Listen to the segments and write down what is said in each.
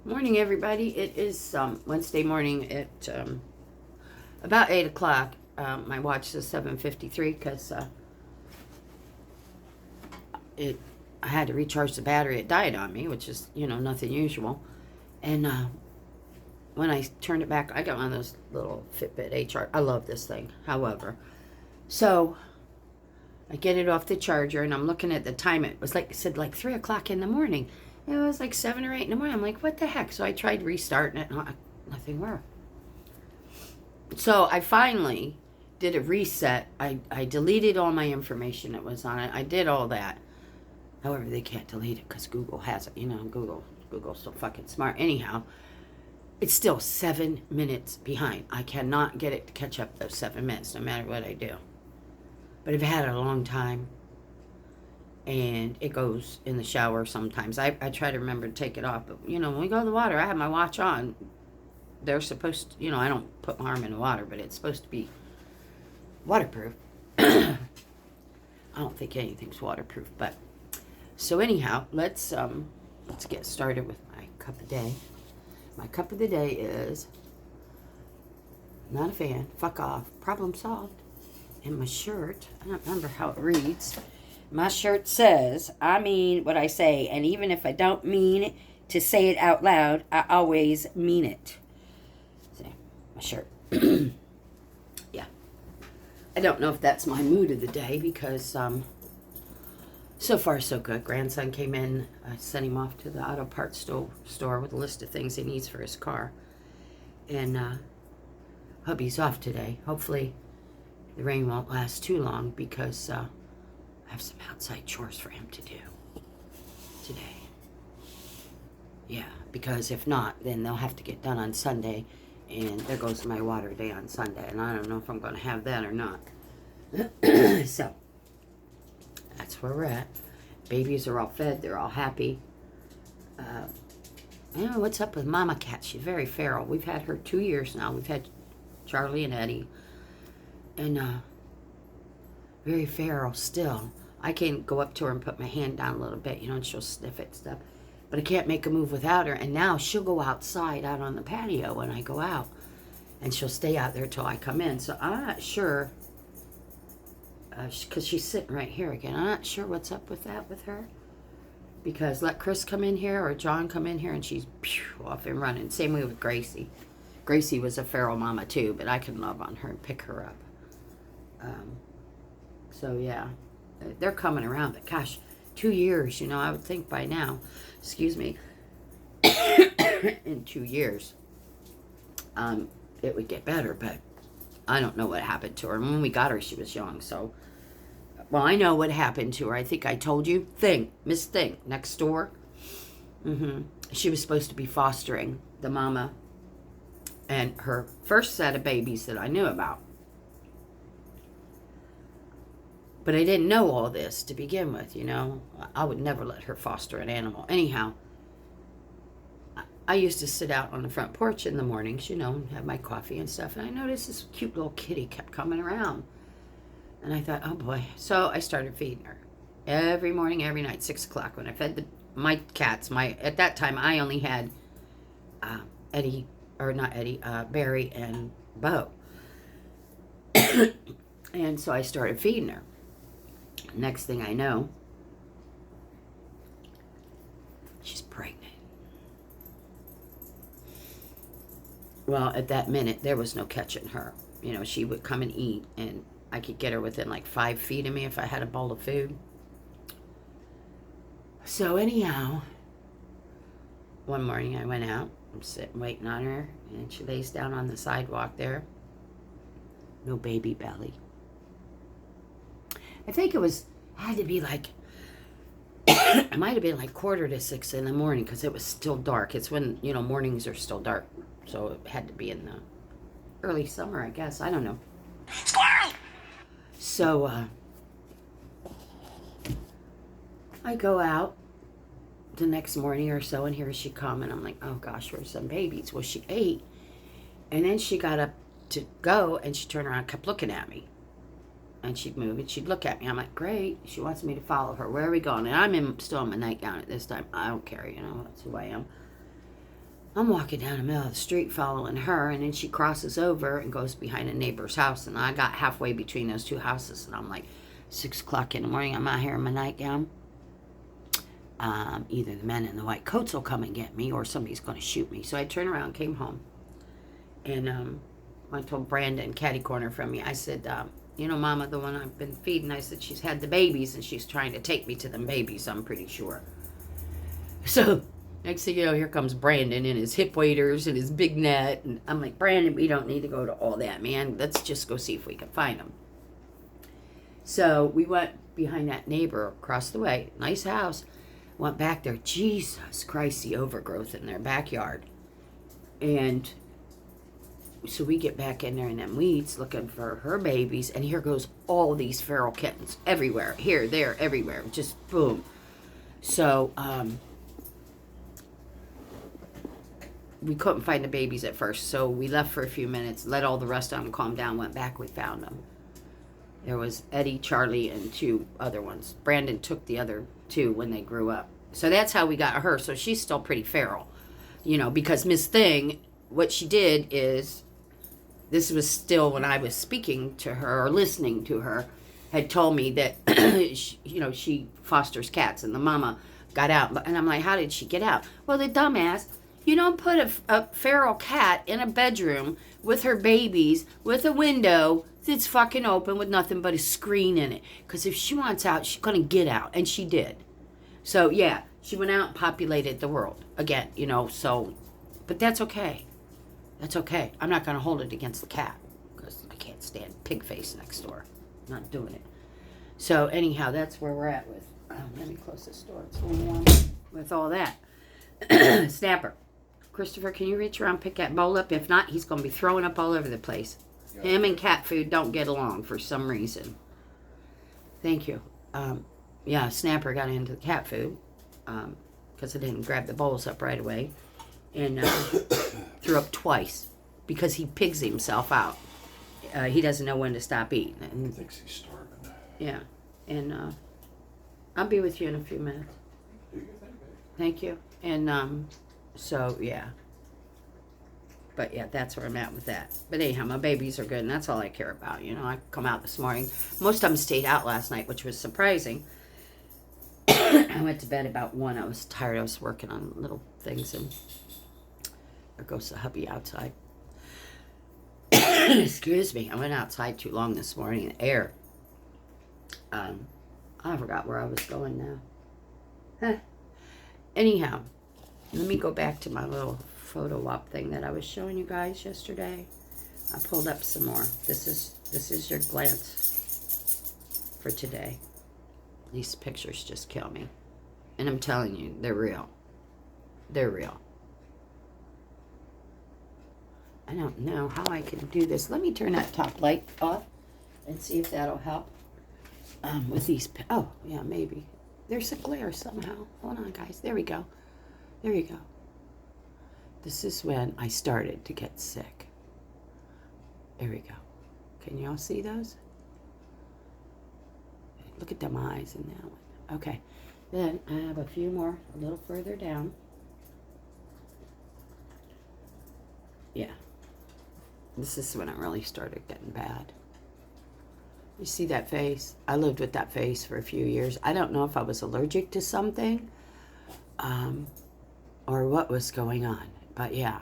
Morning, everybody. It is Wednesday morning at about 8 o'clock. My watch says 7:53 because I had to recharge the battery. It died on me, which is, nothing usual. And when I turned it back, I got one of those little Fitbit HR. I love this thing. However, so I get it off the charger, and I'm looking at the time. It was like, it said like 3 o'clock in the morning. It was like 7 or 8 in the morning. I'm like, what the heck? So I tried restarting it, and nothing worked. So I finally did a reset. I deleted all my information that was on it. I did all that. However, they can't delete it because Google has it. Google's so fucking smart. Anyhow, it's still 7 minutes behind. I cannot get it to catch up those 7 minutes, no matter what I do. But I've had it a long time. And it goes in the shower sometimes. I try to remember to take it off. But, when we go to the water, I have my watch on. They're supposed to, I don't put my arm in the water, but it's supposed to be waterproof. I don't think anything's waterproof. But, so anyhow, let's get started with my cup of day. My cup of the day is not a fan, fuck off, problem solved. And my shirt, I don't remember how it reads. My shirt says, I mean what I say, and even if I don't mean to say it out loud, I always mean it. See, my shirt. Yeah. I don't know if that's my mood of the day because so far so good. Grandson came in, I sent him off to the auto parts store with a list of things he needs for his car. And hubby's off today. Hopefully the rain won't last too long because I have some outside chores for him to do today. Yeah, because if not, then they'll have to get done on Sunday, and there goes my water day on Sunday, and I don't know if I'm going to have that or not. So, that's where we're at. Babies are all fed. They're all happy. I don't know what's up with Mama Cat. She's very feral. We've had her 2 years now. We've had Charlie and Eddie. And, very feral still. I can go up to her and put my hand down a little bit, and she'll sniff it and stuff. But I can't make a move without her. And now she'll go outside out on the patio when I go out. And she'll stay out there till I come in. So I'm not sure, because she's sitting right here again. I'm not sure what's up with that with her. Because let Chris come in here or John come in here and she's off and running. Same way with Gracie. Gracie was a feral mama too, but I can love on her and pick her up. So yeah, they're coming around, but gosh, 2 years, I would think by now, excuse me, in 2 years, it would get better, but I don't know what happened to her. When we got her, she was young, so, well, I know what happened to her. I think I told you, Miss Thing, next door. She was supposed to be fostering the mama and her first set of babies that I knew about. But I didn't know all this to begin with, I would never let her foster an animal. Anyhow, I used to sit out on the front porch in the mornings, and have my coffee and stuff. And I noticed this cute little kitty kept coming around. And I thought, oh boy. So I started feeding her. Every morning, every night, 6 o'clock. When I fed my cats, at that time, I only had Barry and Bo. And so I started feeding her. Next thing I know, she's pregnant. Well, at that minute, there was no catching her. She would come and eat, and I could get her within like 5 feet of me if I had a bowl of food. So anyhow, one morning I went out. I'm sitting waiting on her, and she lays down on the sidewalk there. No baby belly. I think had to be like, it might have been like 5:45 in the morning because it was still dark. It's when, mornings are still dark. So it had to be in the early summer, I guess. I don't know. Squirrel! So, I go out the next morning or so, and here she come, and I'm like, oh gosh, where's some babies? Well, she ate, and then she got up to go, and she turned around and kept looking at me. And she'd move, and she'd look at me. I'm like, great. She wants me to follow her. Where are we going? And I'm still in my nightgown at this time. I don't care, that's who I am. I'm walking down the middle of the street following her, and then she crosses over and goes behind a neighbor's house, and I got halfway between those two houses, and I'm like, 6 o'clock in the morning, I'm out here in my nightgown. Either the men in the white coats will come and get me, or somebody's going to shoot me. So I turned around, came home, and I told Brandon, catty corner from me, I said, Mama, the one I've been feeding, I said, she's had the babies, and she's trying to take me to them babies, I'm pretty sure. So next thing you know, here comes Brandon in his hip waders and his big net. And I'm like, Brandon, we don't need to go to all that, man. Let's just go see if we can find him. So we went behind that neighbor across the way. Nice house. Went back there. Jesus Christ, the overgrowth in their backyard. And so we get back in there in them weeds looking for her babies. And here goes all these feral kittens everywhere. Here, there, everywhere. Just boom. So, we couldn't find the babies at first, so we left for a few minutes, let all the rest of them calm down, went back, we found them. There was Eddie, Charlie, and 2 other ones. Brandon took the other 2 when they grew up. So that's how we got her, so she's still pretty feral. Because Miss Thing, what she did is, this was still when I was speaking to her, or listening to her, had told me that, she fosters cats, and the mama got out. And I'm like, how did she get out? Well, the dumbass, you don't put a feral cat in a bedroom with her babies, with a window that's fucking open with nothing but a screen in it. Because if she wants out, she's going to get out. And she did. So, yeah, she went out and populated the world again, so. But that's okay. That's okay. I'm not going to hold it against the cat. Because I can't stand pig face next door. I'm not doing it. So, anyhow, that's where we're at with. Let me close this door. It's a little warm with all that. Snapper. Christopher, can you reach around and pick that bowl up? If not, he's going to be throwing up all over the place. Yeah. Him and cat food don't get along for some reason. Thank you. Snapper got into the cat food because I didn't grab the bowls up right away. And threw up twice because he pigs himself out. He doesn't know when to stop eating. And, he thinks he's starving. Yeah. And I'll be with you in a few minutes. Do your thing, baby. Thank you. And so, yeah. But, yeah, that's where I'm at with that. But, anyhow, my babies are good, and that's all I care about. I come out this morning. Most of them stayed out last night, which was surprising. I went to bed about 1. I was tired. I was working on little things, and there goes the hubby outside. Excuse me. I went outside too long this morning. The air. I forgot where I was going now. Huh. Anyhow. Let me go back to my little photo op thing that I was showing you guys yesterday. I pulled up some more. This is your glance for today. These pictures just kill me. And I'm telling you, they're real. They're real. I don't know how I can do this. Let me turn that top light off and see if that'll help. With these, oh, yeah, maybe. There's a glare somehow. Hold on, guys. There we go. There you go. This is when I started to get sick. There we go. Can y'all see those? Look at them eyes in that one. Okay. Then I have a few more a little further down. Yeah. This is when it really started getting bad. You see that face? I lived with that face for a few years. I don't know if I was allergic to something. Or what was going on. But yeah.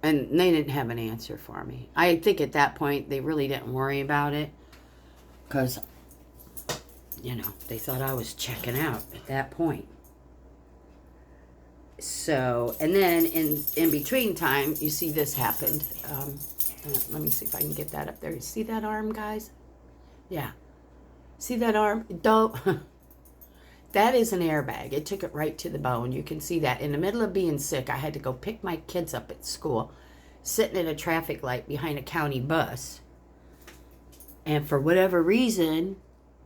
And they didn't have an answer for me. I think at that point, they really didn't worry about it. Because, they thought I was checking out at that point. So, and then in between time, you see this happened. Let me see if I can get that up there. You see that arm, guys? Yeah. See that arm? Don't... That is an airbag. It took it right to the bone. You can see that. In the middle of being sick, I had to go pick my kids up at school, sitting at a traffic light behind a county bus. And for whatever reason,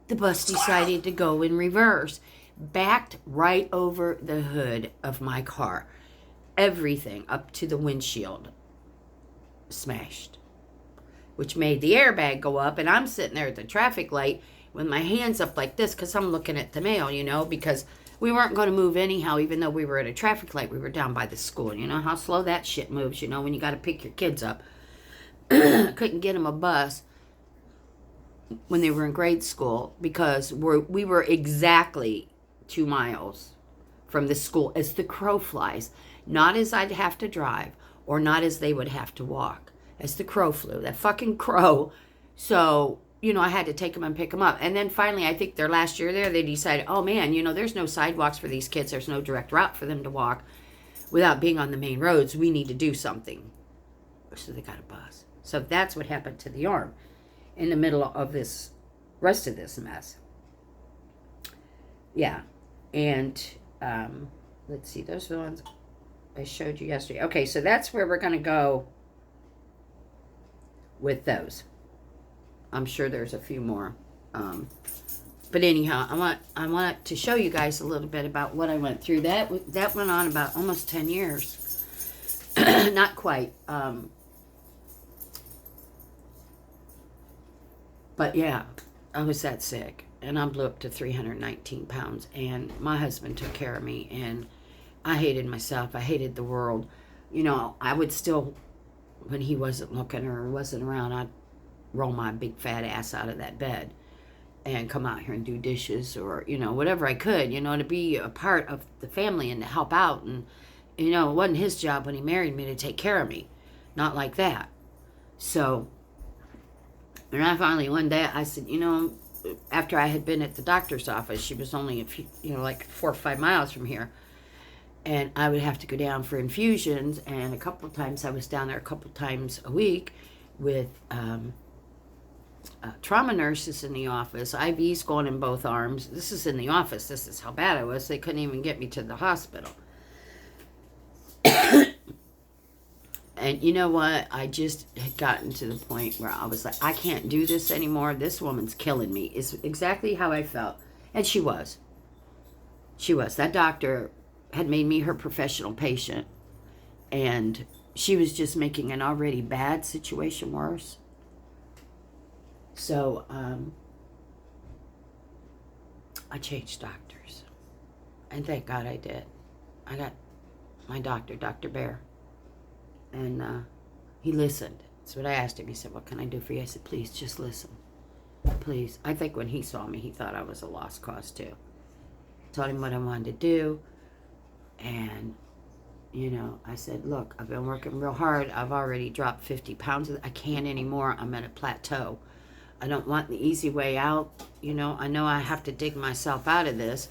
the bus decided to go in reverse, backed right over the hood of my car. Everything up to the windshield smashed, which made the airbag go up. And I'm sitting there at the traffic light with my hands up like this because I'm looking at the mail, because we weren't going to move anyhow, even though we were at a traffic light. We were down by the school. You know how slow that shit moves, you know, when you got to pick your kids up. Couldn't get them a bus when they were in grade school because we were exactly 2 miles from the school as the crow flies. Not as I'd have to drive or not as they would have to walk. As the crow flew. That fucking crow. So, you know, I had to take them and pick them up. And then finally, I think their last year there, they decided, oh man, you know, there's no sidewalks for these kids. There's no direct route for them to walk without being on the main roads. We need to do something. So they got a bus. So that's what happened to the arm in the middle of this rest of this mess. Yeah. And let's see, those are the ones I showed you yesterday. Okay, so that's where we're going to go with those. I'm sure there's a few more. But anyhow, I want to show you guys a little bit about what I went through. That went on about almost 10 years. Not quite. But yeah, I was that sick. And I blew up to 319 pounds. And my husband took care of me. And I hated myself. I hated the world. You know, I would still, when he wasn't looking or wasn't around, I'd roll my big fat ass out of that bed and come out here and do dishes or, you know, whatever I could, you know, to be a part of the family and to help out. And, you know, it wasn't his job when he married me to take care of me. Not like that. So, and I finally, one day, I said, you know, after I had been at the doctor's office, she was only a few, you know, like 4 or 5 miles from here. And I would have to go down for infusions. And a couple of times, I was down there a couple of times a week with trauma nurses in the office, IVs going in both arms. This is in the office. This is how bad I was. They couldn't even get me to the hospital. And you know what? I just had gotten to the point where I was like, I can't do this anymore. This woman's killing me. Is exactly how I felt. And she was. She was. That doctor had made me her professional patient. And she was just making an already bad situation worse. So, I changed doctors. And thank God I did. I got my doctor, Dr. Bear. And he listened. That's what I asked him. He said, what can I do for you? I said, please, just listen. Please. I think when he saw me, he thought I was a lost cause, too. Told him what I wanted to do. And, you know, I said, look, I've been working real hard. I've already dropped 50 pounds. I can't anymore. I'm at a plateau. I don't want the easy way out. You know, I know I have to dig myself out of this.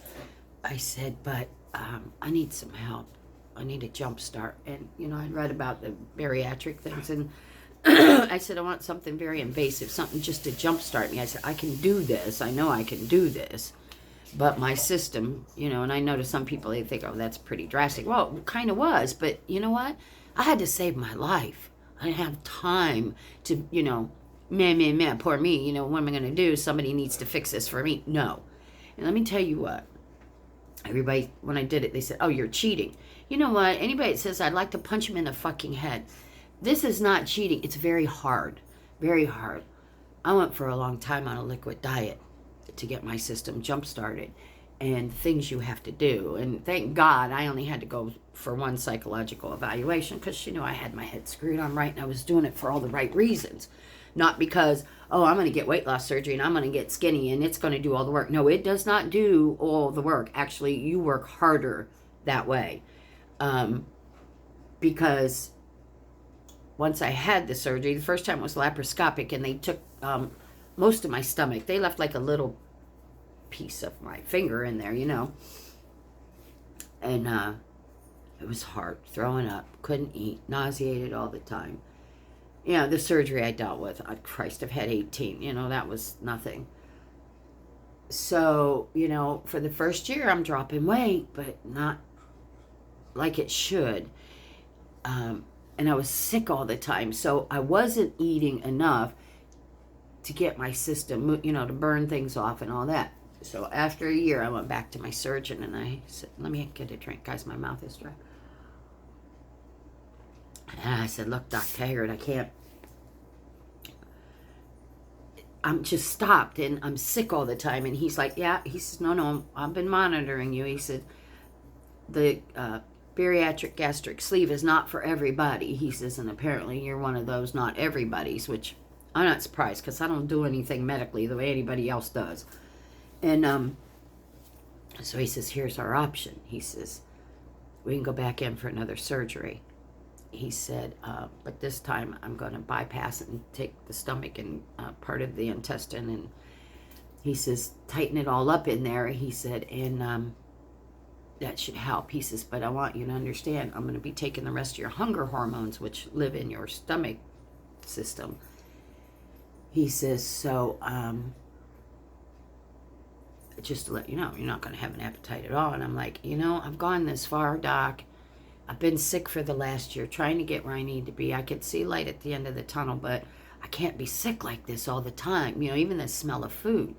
I said, but I need some help. I need a jump start. And, you know, I read about the bariatric things. And I said, I want something very invasive, something just to jump start me. I said, I can do this. I know I can do this. But my system, you know, and I know to some people, they think, oh, that's pretty drastic. Well, it kind of was. But you know what? I had to save my life. I didn't have time to, you know, man, poor me. You know, what am I going to do? Somebody needs to fix this for me. No. And let me tell you what. Everybody, when I did it, they said, oh, you're cheating. You know what? Anybody that says I'd like to punch him in the fucking head. This is not cheating. It's very hard. Very hard. I went for a long time on a liquid diet to get my system jump-started and things you have to do. And thank God I only had to go for one psychological evaluation because, you know, I had my head screwed on right and I was doing it for all the right reasons. Not because, oh, I'm going to get weight loss surgery and I'm going to get skinny and it's going to do all the work. No, it does not do all the work. Actually, you work harder that way. Because once I had the surgery, the first time it was laparoscopic and they took most of my stomach. They left like a little piece of my finger in there, you know. And it was hard, throwing up, couldn't eat, nauseated all the time. You know, the surgery I dealt with, oh, Christ, I've had 18, you know, that was nothing. So, you know, for the first year, I'm dropping weight, but not like it should. And I was sick all the time, so I wasn't eating enough to get my system, you know, to burn things off and all that. So after a year, I went back to my surgeon, and I said, let me get a drink, guys, my mouth is dry. And I said, look, Dr. Taggart, I can't. I'm just stopped and I'm sick all the time. And he's like, yeah. He says, no, I've been monitoring you. He said, the bariatric gastric sleeve is not for everybody. He says, and apparently you're one of those not everybody's, which I'm not surprised because I don't do anything medically the way anybody else does. And so he says, here's our option. He says, we can go back in for another surgery. He said, but this time I'm going to bypass it and take the stomach and part of the intestine. And he says, tighten it all up in there. He said, and that should help. He says, but I want you to understand, I'm going to be taking the rest of your hunger hormones, which live in your stomach system. He says, so just to let you know, you're not going to have an appetite at all. And I'm like, I've gone this far, Doc. I've been sick for the last year, trying to get where I need to be. I could see light at the end of the tunnel, but I can't be sick like this all the time. Even the smell of food.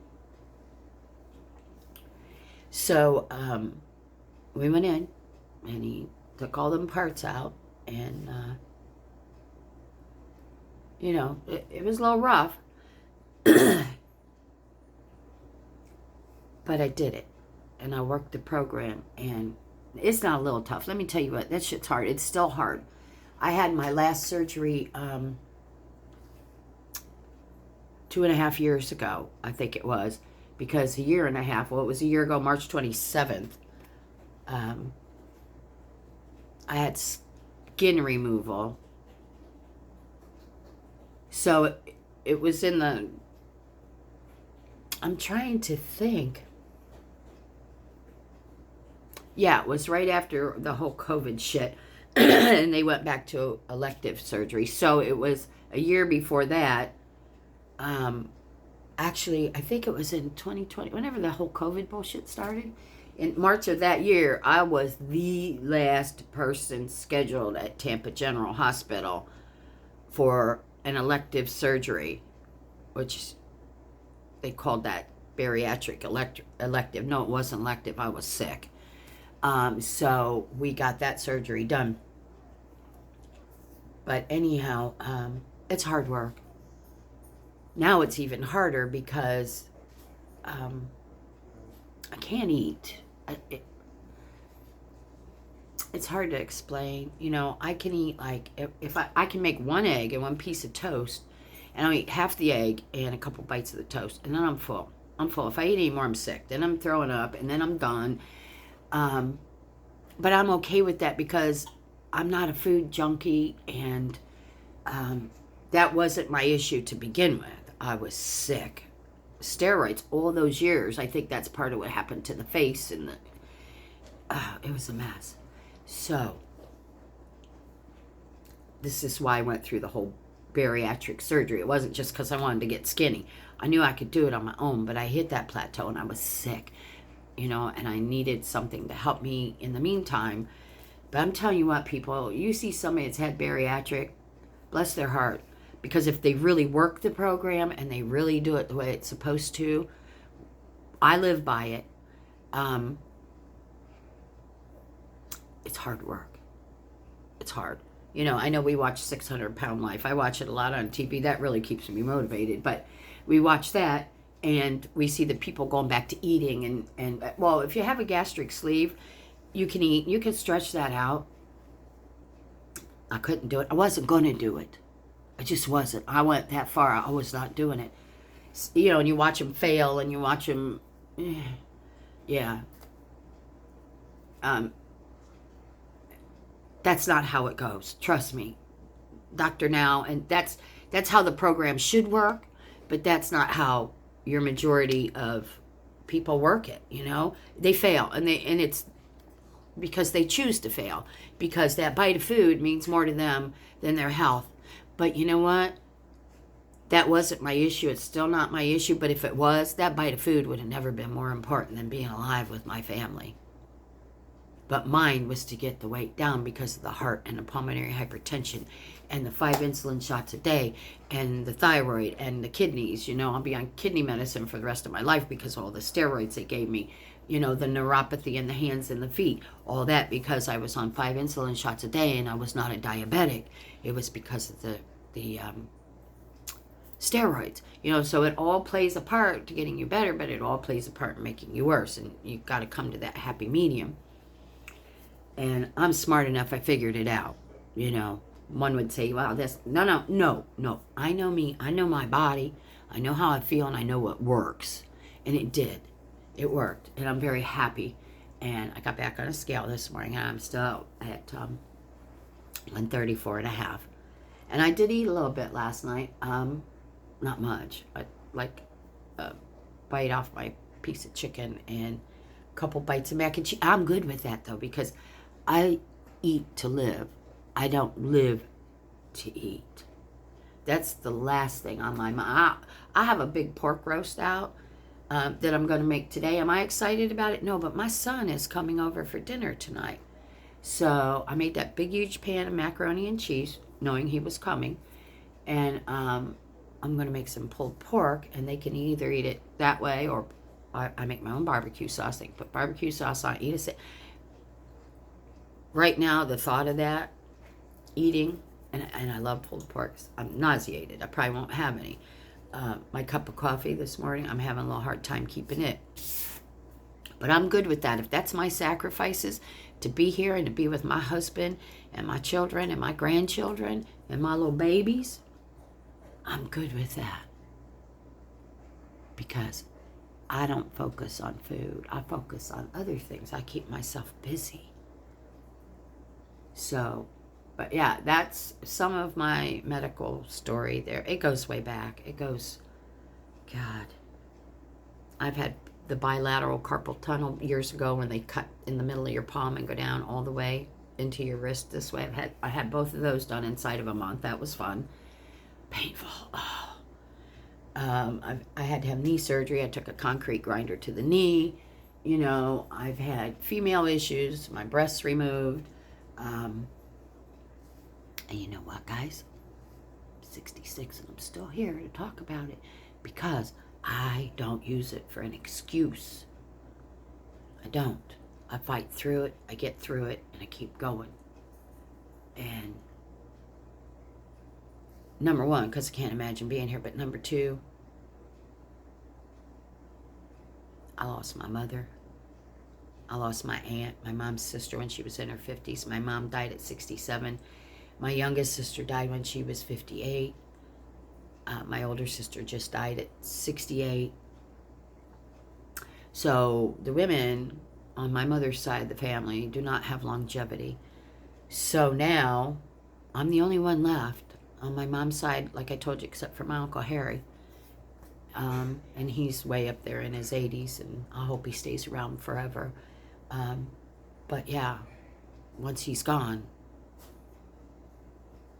So we went in, and he took all them parts out, and it was a little rough, but I did it, and I worked the program, and it's not a little tough. Let me tell you what, that shit's hard. It's still hard. I had my last surgery 2.5 years ago, I think it was, because a year and a half, well, it was a year ago, March 27th, I had skin removal. So it was in the, I'm trying to think. Yeah, it was right after the whole COVID shit. And they went back to elective surgery. So it was a year before that. Actually, I think it was in 2020, whenever the whole COVID bullshit started. In March of that year, I was the last person scheduled at Tampa General Hospital for an elective surgery, which they called that bariatric elective. No, it wasn't elective. I was sick. So we got that surgery done. But anyhow, it's hard work. Now it's even harder because I can't eat. It's hard to explain. I can eat, like, if I can make one egg and one piece of toast, and I'll eat half the egg and a couple bites of the toast, and then I'm full. If I eat any more, I'm sick. Then I'm throwing up, and then I'm done. But I'm okay with that because I'm not a food junkie, and that wasn't my issue to begin with. I was sick. Steroids all those years. I think that's part of what happened to the face, and it was a mess. So this is why I went through the whole bariatric surgery. It wasn't just because I wanted to get skinny. I knew I could do it on my own, but I hit that plateau and I was sick, and I needed something to help me in the meantime. But I'm telling you what, people, you see somebody that's had bariatric, bless their heart, because if they really work the program and they really do it the way it's supposed to, I live by it. It's hard work. It's hard. I know we watch 600 Pound Life. I watch it a lot on TV. That really keeps me motivated. But we watch that, and we see the people going back to eating. And well, if you have a gastric sleeve, you can eat. You can stretch that out. I couldn't do it. I wasn't going to do it. I just wasn't. I went that far. I was not doing it. And you watch them fail, and you watch them, yeah. That's not how it goes. Trust me. Dr. Now, and that's how the program should work, but that's not how your majority of people work it, They fail, and it's because they choose to fail, because that bite of food means more to them than their health. But you know what? That wasn't my issue. It's still not my issue, but if it was, that bite of food would have never been more important than being alive with my family. But mine was to get the weight down because of the heart and the pulmonary hypertension and the 5 insulin shots a day and the thyroid and the kidneys. I'll be on kidney medicine for the rest of my life because of all the steroids they gave me. The neuropathy in the hands and the feet. All that because I was on 5 insulin shots a day and I was not a diabetic. It was because of the steroids. So it all plays a part to getting you better, but it all plays a part in making you worse. And you've got to come to that happy medium. And I'm smart enough, I figured it out. One would say, wow, this, no. I know me, I know my body, I know how I feel, and I know what works. And it did. It worked. And I'm very happy. And I got back on a scale this morning, and I'm still at 134.5. And I did eat a little bit last night. Not much. I bite off my piece of chicken and a couple bites of mac and cheese. I'm good with that, though, because I eat to live. I don't live to eat. That's the last thing on my mind. I have a big pork roast out that I'm going to make today. Am I excited about it? No, but my son is coming over for dinner tonight. So I made that big, huge pan of macaroni and cheese, knowing he was coming. And I'm going to make some pulled pork, and they can either eat it that way, or I make my own barbecue sauce. They can put barbecue sauce on, eat it. Right now, the thought of that, eating, and I love pulled pork, I'm nauseated. I probably won't have any. My cup of coffee this morning, I'm having a little hard time keeping it. But I'm good with that. If that's my sacrifices, to be here and to be with my husband and my children and my grandchildren and my little babies, I'm good with that. Because I don't focus on food. I focus on other things. I keep myself busy. So, but yeah, that's some of my medical story there. It goes way back. It goes, God. I've had the bilateral carpal tunnel years ago when they cut in the middle of your palm and go down all the way into your wrist this way. I had both of those done inside of a month. That was fun. Painful. Oh. I had to have knee surgery. I took a concrete grinder to the knee. I've had female issues, my breasts removed. And you know what, guys? I'm 66 and I'm still here to talk about it because I don't use it for an excuse. I don't. I fight through it, I get through it, and I keep going. And number one, because I can't imagine being here, but number two, I lost my mother. I lost my aunt, my mom's sister, when she was in her 50s. My mom died at 67. My youngest sister died when she was 58. My older sister just died at 68. So the women on my mother's side of the family do not have longevity. So now I'm the only one left on my mom's side, like I told you, except for my Uncle Harry. And he's way up there in his 80s, and I hope he stays around forever. But yeah, once he's gone,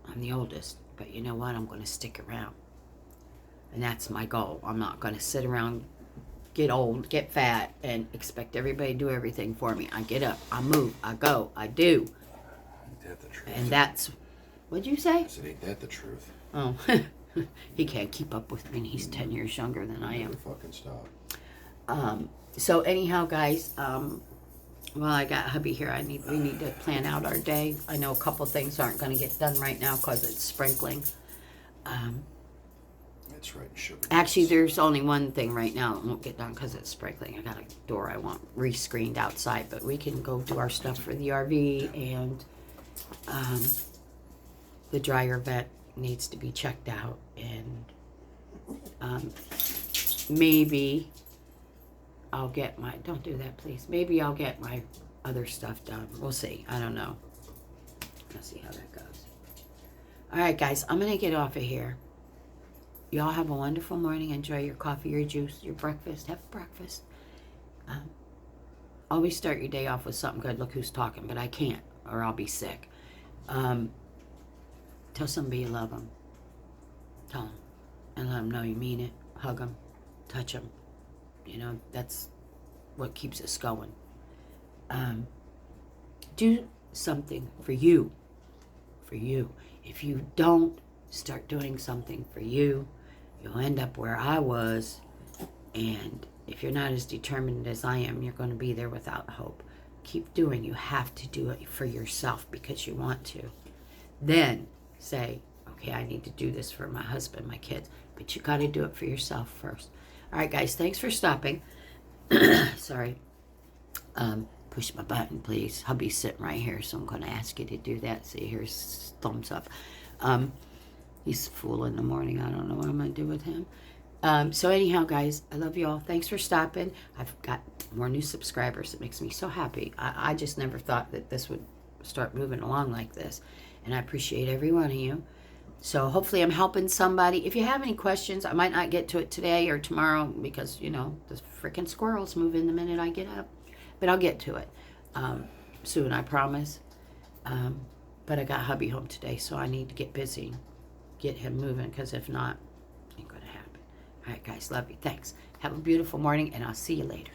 I'm the oldest. But you know what? I'm going to stick around. And that's my goal. I'm not going to sit around, get old, get fat, and expect everybody to do everything for me. I get up, I move, I go, I do. Ain't that the truth? And that's, what'd you say? I said, ain't that the truth? Oh, he can't keep up with me, and he's 10 years younger than I am. Never fucking stop. So anyhow, guys, well, I got hubby here. We need to plan out our day. I know a couple things aren't going to get done right now because it's sprinkling. That's right, sugar. Actually, there's only one thing right now that won't get done because it's sprinkling. I got a door I want re-screened outside, but we can go do our stuff for the RV, and the dryer vent needs to be checked out, and maybe I'll get my, don't do that please, maybe I'll get my other stuff done. We'll see. I don't know. Let's see how that goes. Alright guys, I'm gonna get off of here. Y'all have a wonderful morning. Enjoy your coffee, your juice, your breakfast. Have breakfast. Always start your day off with something good. Look who's talking, but I can't, or I'll be sick. Tell somebody you love them. Tell them. And let them know you mean it. Hug them. Touch them. That's what keeps us going. Do something for you. For you. If you don't start doing something for you, you'll end up where I was. And if you're not as determined as I am, you're going to be there without hope. Keep doing. You have to do it for yourself because you want to. Then say, okay, I need to do this for my husband, my kids. But you got to do it for yourself first. All right, guys, thanks for stopping. Sorry. Push my button, please. Hubby's sitting right here, so I'm going to ask you to do that. See, here's thumbs up. He's a fool in the morning. I don't know what I'm going to do with him. So anyhow, guys, I love you all. Thanks for stopping. I've got more new subscribers. It makes me so happy. I just never thought that this would start moving along like this. And I appreciate every one of you. So hopefully I'm helping somebody. If you have any questions, I might not get to it today or tomorrow because, you know, the freaking squirrels move in the minute I get up. But I'll get to it soon, I promise. But I got hubby home today, so I need to get busy, get him moving, because if not, it ain't going to happen. All right, guys, love you. Thanks. Have a beautiful morning, and I'll see you later.